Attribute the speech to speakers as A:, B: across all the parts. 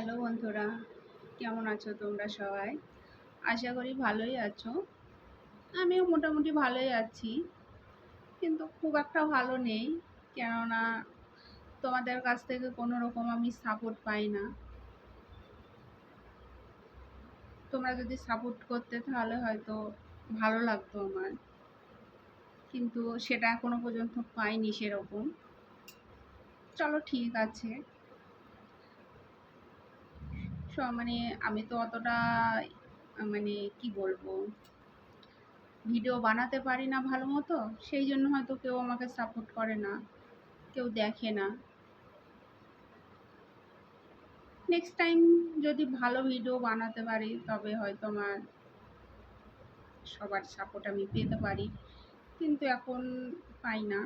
A: Hello বন্ধুরা, কেমন আছো তোমরা সবাই? আশা করি ভালোই আছো। আমিও মোটামুটি ভালোই আছি, কিন্তু খুব একটা ভালো নেই। কেননা তোমাদের কাছ থেকে কোনো রকম আমি সাপোর্ট পাই না। তোমরা যদি সাপোর্ট করতে তাহলে হয়তো ভালো লাগতো আমার, কিন্তু সেটা এখনো পর্যন্ত পাইনি সেরকম। চলো ঠিক আছে। মানে আমি তো অতটা মানে কি বলবো, ভিডিও বানাতে পারি না ভালো মতো, সেই জন্য হয়তো কেউ আমাকে সাপোর্ট করে না, কেউ দেখে না। নেক্সট টাইম যদি ভালো ভিডিও বানাতে পারি তবে হয়তো আমার সবার সাপোর্ট আমি পেতে পারি, কিন্তু এখন পাই না।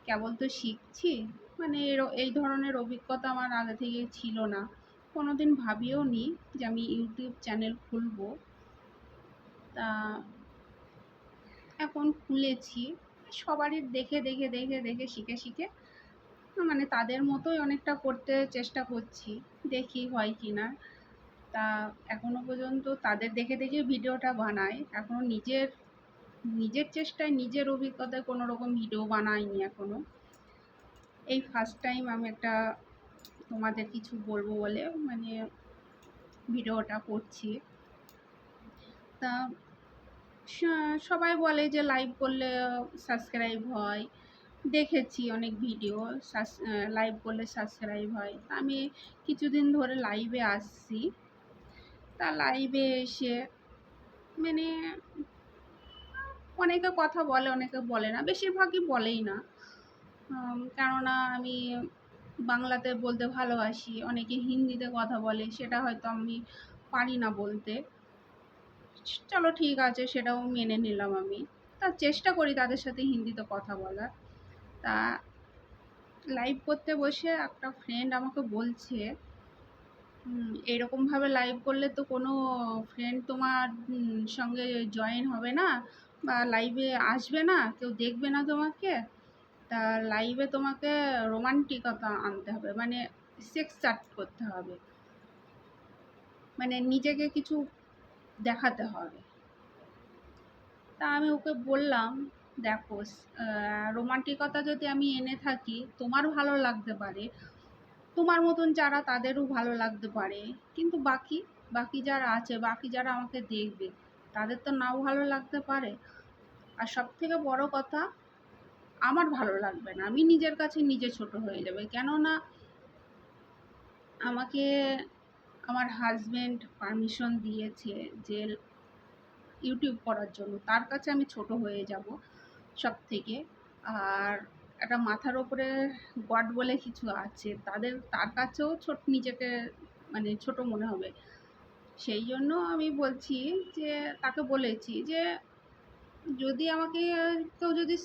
A: কেবল তো শিখছি, মানে এই ধরনের অভিজ্ঞতা আমার আগে থেকে ছিল না। কোনোদিন ভাবিও নি যে আমি ইউটিউব চ্যানেল খুলবো। তা এখন খুলেছি, সবারই দেখে দেখে দেখে দেখে শিখে শিখে মানে তাদের মতোই অনেকটা করতে চেষ্টা করছি, দেখি হয় কি না। তা এখনো পর্যন্ত তাদের দেখে দেখে ভিডিওটা বানাই, এখনো নিজের নিজের চেষ্টায় নিজের অভিজ্ঞতায় কোনো রকম ভিডিও বানাইনি এখনো। এই ফার্স্ট টাইম আমি একটা তোমাদের কিছু বলবো বলে মানে ভিডিওটা করছি। তা সবাই বলে যে লাইভ করলে সাবস্ক্রাইব হয়, দেখেছি অনেক ভিডিও লাইভ করলে সাবস্ক্রাইব হয়। আমি কিছুদিন ধরে লাইভে আসছি। তা লাইভে এসে মানে অনেকে কথা বলে, অনেকে বলে না, বেশিরভাগই বলেই না। কেননা আমি বাংলাতে বলতে ভালোবাসি, অনেকে হিন্দিতে কথা বলে, সেটা হয়তো আমি পারি না বলতে। চলো ঠিক আছে, সেটাও মেনে নিলাম আমি। তা চেষ্টা করি তাদের সাথে হিন্দিতে কথা বলার। তা লাইভ করতে বসে একটা ফ্রেন্ড আমাকে বলছে, এরকমভাবে লাইভ করলে তো কোনো ফ্রেন্ড তোমার সঙ্গে জয়েন হবে না, বা লাইভে আসবে না, কেউ দেখবে না তোমাকে। তা লাইভে তোমাকে রোমান্টিকতা আনতে হবে, মানে সেক্স চ্যাট করতে হবে, মানে নিজেকে কিছু দেখাতে হবে। তা আমি ওকে বললাম, দেখো, রোমান্টিকতা যদি আমি এনে থাকি তোমার ভালো লাগতে পারে, তোমার মতন যারা তাদেরও ভালো লাগতে পারে, কিন্তু বাকি বাকি যারা আছে, বাকি যারা আমাকে দেখবে, তাদের তো নাও ভালো লাগতে পারে। আর সব থেকে বড় কথা, আমার ভালো লাগবে না, আমি নিজের কাছে নিজে ছোট হয়ে যাবে। কেননা আমাকে আমার হাজব্যান্ড পারমিশন দিয়েছে যে ইউটিউব করার জন্য, তার কাছে আমি ছোট হয়ে যাব সব থেকে। আর একটা মাথার ওপরে গড বলে কিছু আছে, তার কাছেও নিজেকে মানে ছোট মনে হবে। সেই জন্য আমি বলছি যে, তাকে বলেছি যে যদি আমাকে কেউ যদি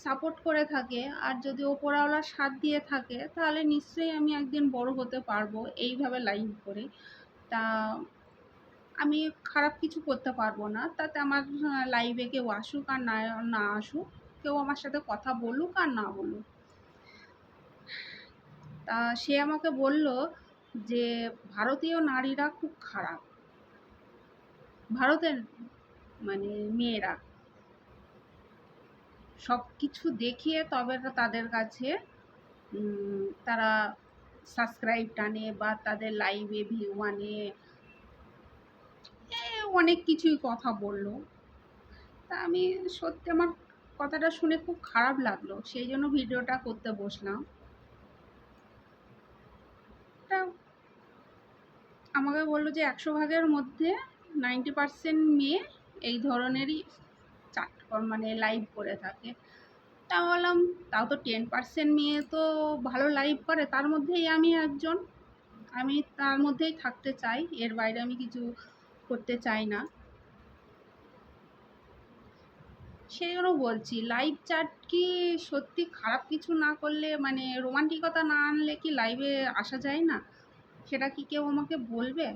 A: সাপোর্ট করে থাকে আর যদি ওপরওয়ালা সাথ দিয়ে থাকে, তাহলে নিশ্চয়ই আমি একদিন বড় হতে পারবো এইভাবে লাইভ করে। তা আমি খারাপ কিছু করতে পারবো না, তাতে আমার লাইভে কেউ আসুক আর না না আসুক, কেউ আমার সাথে কথা বলুক আর না বলুক। তা সে আমাকে বলল যে ভারতীয় নারীরা খুব খারাপ, ভারতের মানে মেয়েরা সব কিছু দেখিয়ে তবে তাদের কাছে তারা সাবস্ক্রাইব টানে বা তাদের লাইভে ভিউ আনে, অনেক কিছুই কথা বললো। তা আমি সত্যি আমার কথাটা শুনে খুব খারাপ লাগলো, সেই জন্য ভিডিওটা করতে বসলাম। তা আমাকে বললো যে 100 ভাগের মধ্যে 90% মেয়ে এই ধরনেরই চাট মানে লাইভ করে থাকে। তা বললাম, তাও তো 10% মেয়ে তো ভালো লাইভ করে, তার মধ্যেই আমি একজন, আমি তার মধ্যেই থাকতে চাই, এর বাইরে আমি কিছু করতে চাই না। সেই জন্য বলছি, লাইভ চ্যাট কি সত্যি খারাপ কিছু না করলে, মানে রোমান্টিকতা না আনলে কি লাইভে আসা যায় না? সেটা কি কেউ আমাকে বলবে?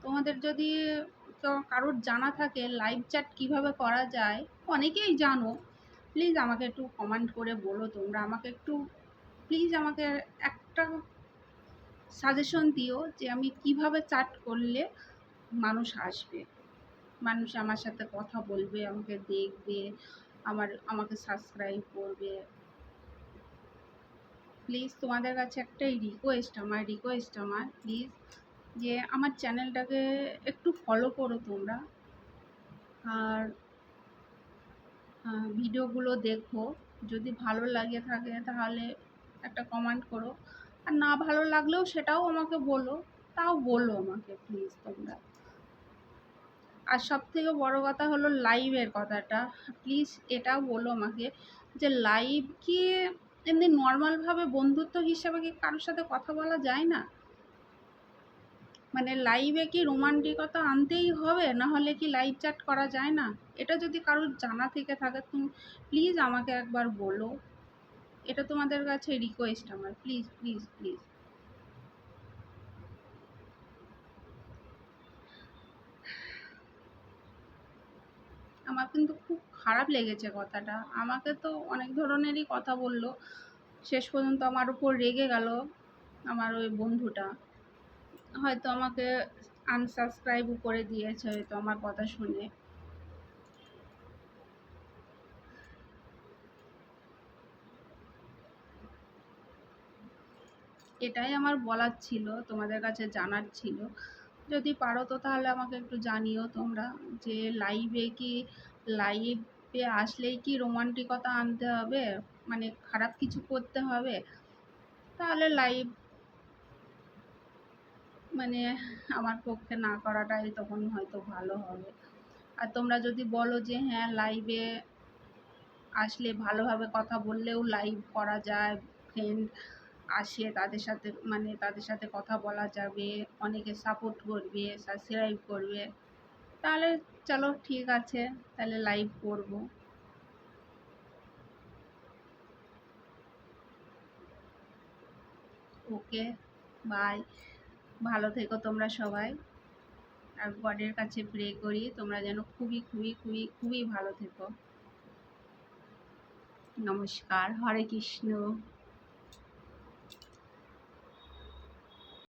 A: তোমাদের যদি কারোর জানা থাকে লাইভ চ্যাট কিভাবে করা যায়, অনেকেই জানো, প্লিজ আমাকে একটু কমেন্ট করে বলো। তোমরা আমাকে একটু প্লিজ আমাকে একটা সাজেশন দিও যে আমি কিভাবে চাট করলে মানুষ আসবে, মানুষ আমার সাথে কথা বলবে, আমাকে দেখবে, আমাকে সাবস্ক্রাইব করবে। প্লিজ তোমাদের কাছে একটাই রিকোয়েস্ট আমার প্লিজ, যে আমার চ্যানেলটাকে একটু ফলো করো তোমরা, আর ভিডিওগুলো দেখো। যদি ভালো লাগে থাকে তাহলে একটা কমেন্ট করো, আর না ভালো লাগলেও সেটাও আমাকে বলো, তাও বলো আমাকে প্লিজ তোমরা। আর সবথেকে বড় কথা হলো লাইভের কথাটা, প্লিজ এটাও বলো আমাকে যে লাইভ কি এমনি নর্মালভাবে বন্ধুত্ব হিসাবে কি কারোর সাথে কথা বলা যায় না? মানে লাইভে কি রোমান্টিকতা আনতেই হবে, না হলে কি লাইভ চ্যাট করা যায় না? এটা যদি কারোর জানা থেকে থাকে তুমি প্লিজ আমাকে একবার বলো। এটা তোমাদের কাছে রিকোয়েস্ট আমার, প্লিজ প্লিজ প্লিজ। আমার কিন্তু খুব খারাপ লেগেছে কথাটা। আমাকে তো অনেক ধরনেরই কথা বলল, শেষ পর্যন্ত আমার উপর রেগে গেল আমার ওই বন্ধুটা। হয়তো আমাকে আনসাবস্ক্রাইবও করে দিয়েছে হয়তো আমার কথা শুনে। এটাই আমার বলার ছিল, তোমাদের কাছে জানার ছিল। যদি পারো তো তাহলে আমাকে একটু জানিও তোমরা, যে লাইভে আসলেই কি রোমান্টিকতা আনতে হবে, মানে খারাপ কিছু করতে হবে? তাহলে লাইভ মানে আমার পক্ষে না করাটাই তখন হয়তো ভালো হবে। আর তোমরা যদি বলো যে হ্যাঁ লাইভে আসলে ভালোভাবে কথা বললেও লাইভ করা যায়, ফ্রেন্ড আসে তাদের সাথে কথা বলা যাবে, অনেকে সাপোর্ট করবে, সাবস্ক্রাইব করবে, তাহলে চলো ঠিক আছে, তাহলে লাইভ করব। ওকে, বাই। ভালো থেকো তোমরা সবাই, আর গডের কাছে প্রে করি তোমরা যেন খুবই খুবই খুবই খুবই ভালো থেকো। নমস্কার, হরে কৃষ্ণ।